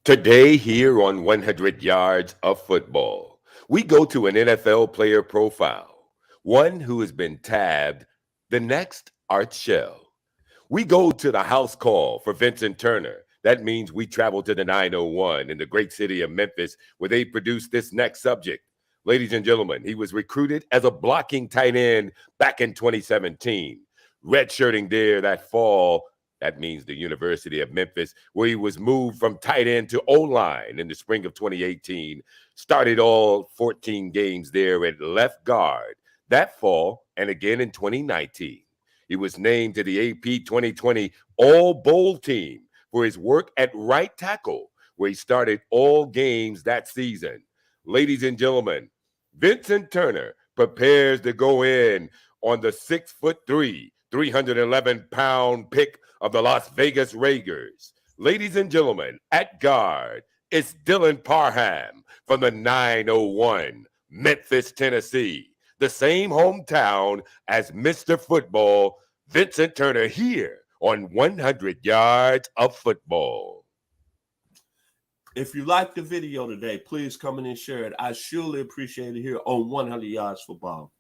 Today, here on 100 Yards of Football, we go to an NFL player profile, one who has been tabbed the next Art Shell. We go to the house call for Vincent Turner. That means we travel to the 901 in the great city of Memphis, where they produced this next subject. Ladies and gentlemen, he was recruited as a blocking tight end back in 2017, redshirting there that fall. That means the University of Memphis, where he was moved from tight end to O-line in the spring of 2018. Started all 14 games there at left guard that fall and again in 2019. He was named to the AP 2020 All Bowl team for his work at right tackle, where he started all games that season. Ladies and gentlemen, Vincent Turner prepares to go in on the 6'3", 311-pound pick of the Las Vegas Raiders. Ladies and gentlemen, at guard, it's Dylan Parham from the 901, Memphis, Tennessee, the same hometown as Mr. Football, Vincent Turner, here on 100 Yards of Football. If you like the video today, please come in and share it. I surely appreciate it here on 100 Yards Football.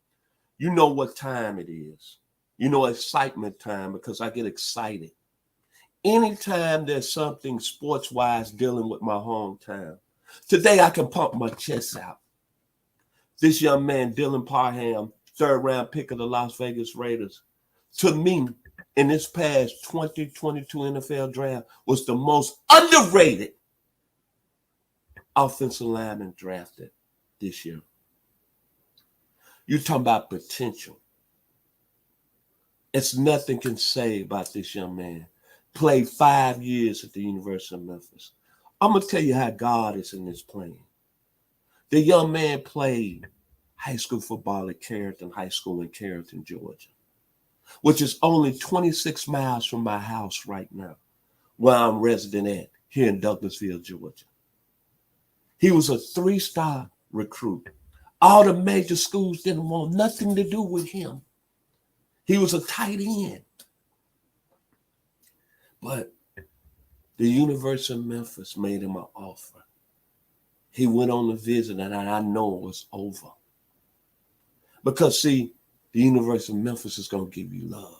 You know what time it is. You know excitement time because I get excited. Anytime there's something sports-wise dealing with my hometown, today I can pump my chest out. This young man, Dylan Parham, third-round pick of the Las Vegas Raiders, to me, in this past 2022 NFL draft, was the most underrated offensive lineman drafted this year. You're talking about potential. It's nothing can say about this young man. Played 5 years at the University of Memphis. I'm going to tell you how God is in this plan. The young man played high school football at Carrollton High School in Carrollton, Georgia, which is only 26 miles from my house right now, where I'm resident at, here in Douglasville, Georgia. He was a 3-star recruit. All the major schools didn't want nothing to do with him. He was a tight end. But the University of Memphis made him an offer. He went on the visit, and I know it was over. Because, see, the University of Memphis is going to give you love.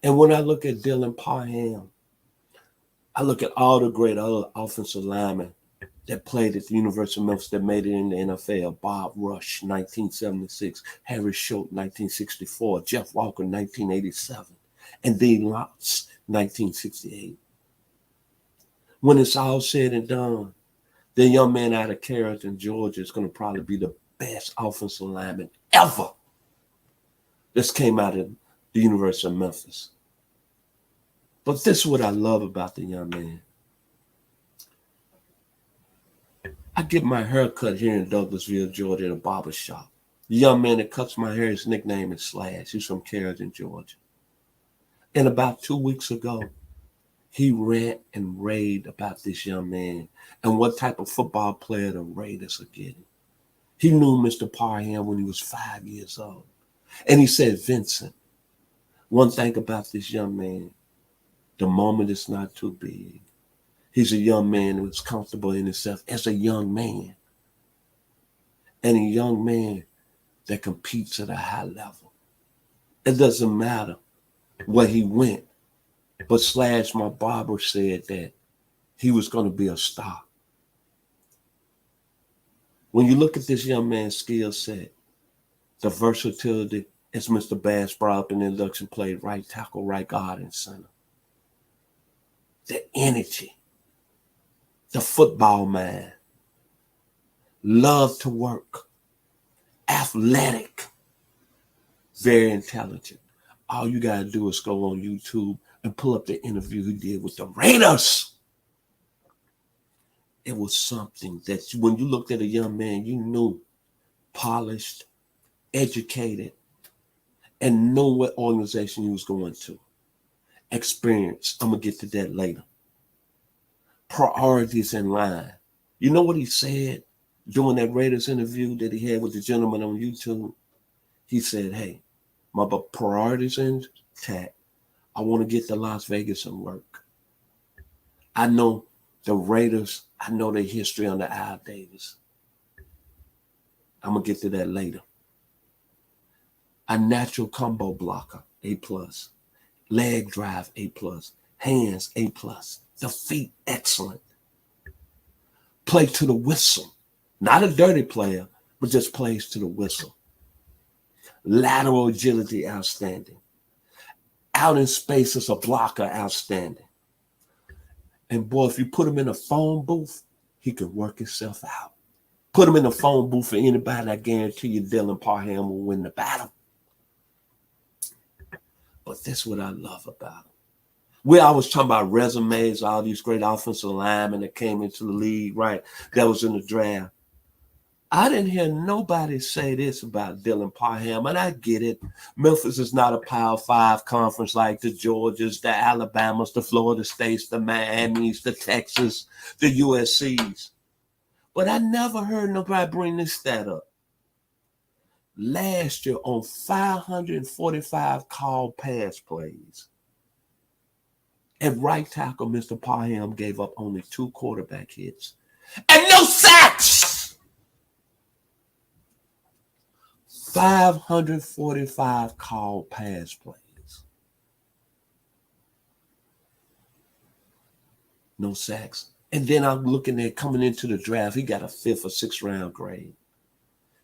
And when I look at Dylan Parham, I look at all the great other offensive linemen that played at the University of Memphis that made it in the NFL. Bob Rush, 1976. Harry Schultz, 1964. Jeff Walker, 1987. And Dean Lotz, 1968. When it's all said and done, the young man out of Carrollton, Georgia, is going to probably be the best offensive lineman ever that came out of the University of Memphis. But this is what I love about the young man. I get my hair cut here in Douglasville, Georgia, at a barber shop. The young man that cuts my hair, his nickname is Slash. He's from Carrollton, Georgia. And about 2 weeks ago, he rant and raved about this young man and what type of football player the Raiders are getting. He knew Mr. Parham when he was 5 years old. And he said, Vincent, one thing about this young man, the moment is not too big. He's a young man who is comfortable in himself as a young man. And a young man that competes at a high level. It doesn't matter where he went. But Slash, my barber, said that he was going to be a star. When you look at this young man's skill set, the versatility, as Mr. Bass brought up in the induction, played right tackle, right guard, and center. The energy, the football man, love to work, athletic, very intelligent. All you got to do is go on YouTube and pull up the interview he did with the Raiders. It was something that when you looked at a young man, you knew polished, educated, and knew what organization he was going to. Experience. I'm going to get to that later. Priorities in line. You know what he said during that Raiders interview that he had with the gentleman on YouTube? He said, hey, my priorities intact. I want to get to Las Vegas and work. I know The Raiders, I know their history under Al Davis. I'm going to get to that later. A natural combo blocker, A+. Leg drive, A+. Hands, A+. The feet, excellent. Play to the whistle. Not a dirty player, but just plays to the whistle. Lateral agility, outstanding. Out in space as a blocker, outstanding. And boy, if you put him in a phone booth, he could work himself out. Put him in a phone booth for anybody, I guarantee you Dylan Parham will win the battle. But that's what I love about him. We always talking about resumes, all these great offensive linemen that came into the league, right? That was in the draft. I didn't hear nobody say this about Dylan Parham, and I get it. Memphis is not a Power 5 conference like the Georgias, the Alabamas, the Florida States, the Miamis, the Texas, the USCs. But I never heard nobody bring this stat up. Last year, on 545 called pass plays, at right tackle, Mr. Parham gave up only 2 quarterback hits and no sacks. 545 called pass plays. No sacks. And then I'm looking at coming into the draft, he got a 5th or 6th round grade.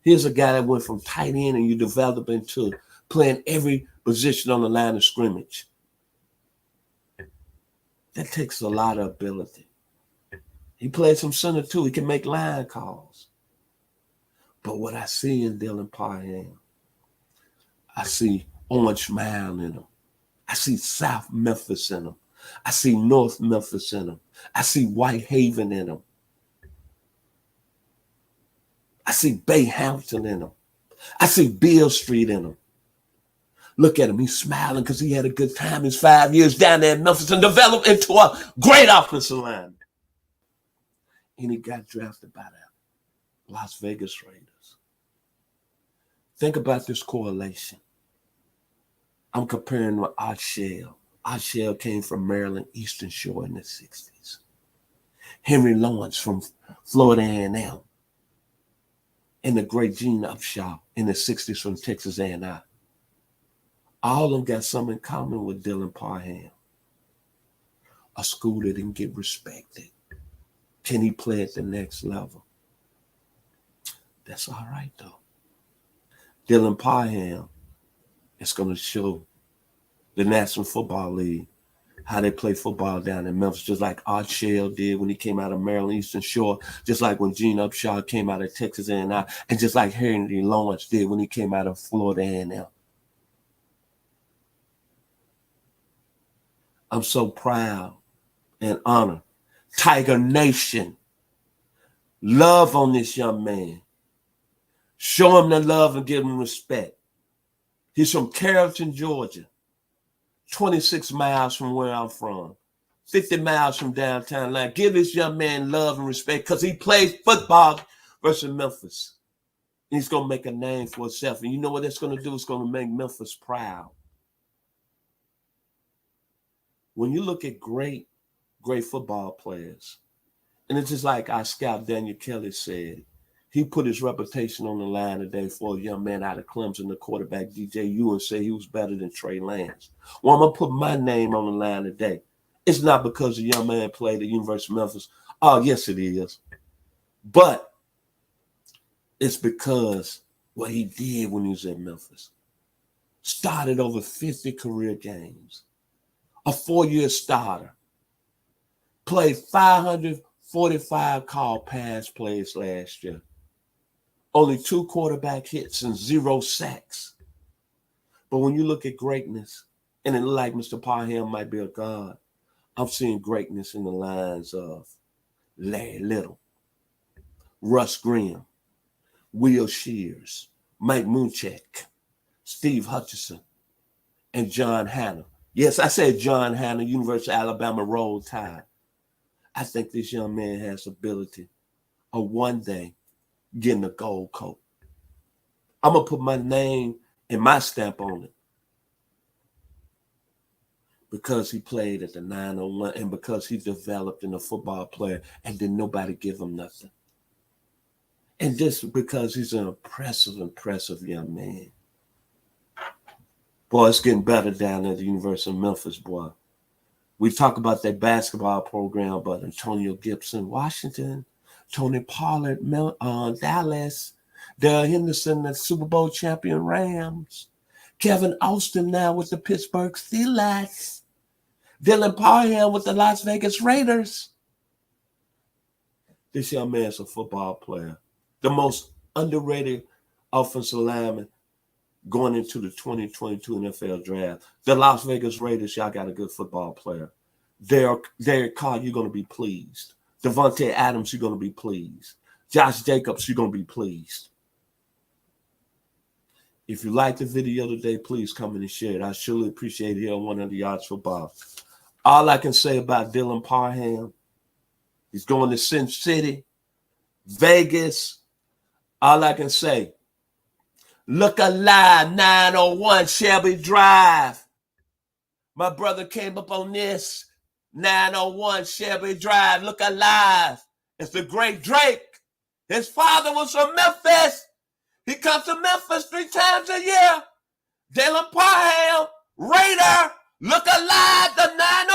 Here's a guy that went from tight end and you develop into playing every position on the line of scrimmage. That takes a lot of ability. He plays some center too. He can make line calls. But what I see in Dylan Parham, I see Orange Mound in him. I see South Memphis in him. I see North Memphis in him. I see Whitehaven in him. I see Bay Hampton in him. I see Beale Street in him. Look at him. He's smiling because he had a good time his 5 years down there in Memphis and developed into a great offensive lineman. And he got drafted by the Las Vegas Raiders. Think about this correlation. I'm comparing with Upshaw. Upshaw came from Maryland, Eastern Shore in the 60s. Henry Lawrence from Florida A&M. And the great Gene Upshaw in the 60s from Texas A&M. All of them got something in common with Dylan Parham. A school that didn't get respected. Can he play at the next level? That's all right, though. Dylan Parham is going to show the National Football League how they play football down in Memphis, just like Upshaw did when he came out of Maryland Eastern Shore, just like when Gene Upshaw came out of Texas A&M, and just like Henry Lawrence did when he came out of Florida A&M. I'm so proud and honored. Tiger Nation, love on this young man. Show him the love and give him respect. He's from Carrollton, Georgia. 26 miles from where I'm from. 50 miles from downtown line. Give this young man love and respect because he plays football versus Memphis. And he's going to make a name for himself. And you know what that's going to do? It's going to make Memphis proud. When you look at great football players, and it's just like our scout Daniel Kelly said, he put his reputation on the line today for a young man out of Clemson, the quarterback DJ Ewan, said he was better than Trey Lance. Well, I'm going to put my name on the line today. It's not because the young man played at University of Memphis. Oh, yes, it is. But it's because what he did when he was at Memphis. Started over 50 career games. A 4-year starter. Played 545 called pass plays last year. Only 2 quarterback hits and 0 sacks. But when you look at greatness, and it look like Mr. Parham might be a god, I'm seeing greatness in the lines of Larry Little, Russ Grimm, Will Shears, Mike Munchak, Steve Hutchinson, and John Hanna. Yes, I said John Hanna, University of Alabama Roll Tide. I think this young man has ability of one day getting a gold coat. I'm going to put my name and my stamp on it. because he played at the 901 and because he developed in a football player and then nobody give him nothing. And just because he's an impressive young man. Boy, it's getting better down at the University of Memphis, boy. We talk about their basketball program, but Antonio Gibson, Washington, Tony Pollard, Dallas, Darrell Henderson, the Super Bowl champion Rams, Kevin Austin now with the Pittsburgh Steelers, Dylan Parham with the Las Vegas Raiders. This young man's a football player. The most underrated offensive lineman going into the 2022 NFL draft. The Las Vegas Raiders, y'all got a good football player. Derek Carr, you're going to be pleased. Devontae Adams, you're going to be pleased. Josh Jacobs, you're going to be pleased. If you like the video today, please come in and share it. I surely appreciate it here on 100 Yards Football. All I can say about Dylan Parham, he's going to Sin City, Vegas. All I can say, look alive, 901 Shelby Drive. My brother came up on this, 901 Shelby Drive, look alive. It's the great Drake. His father was from Memphis. He comes to Memphis 3 times a year. Dylan Parham, Raider, look alive, the 901.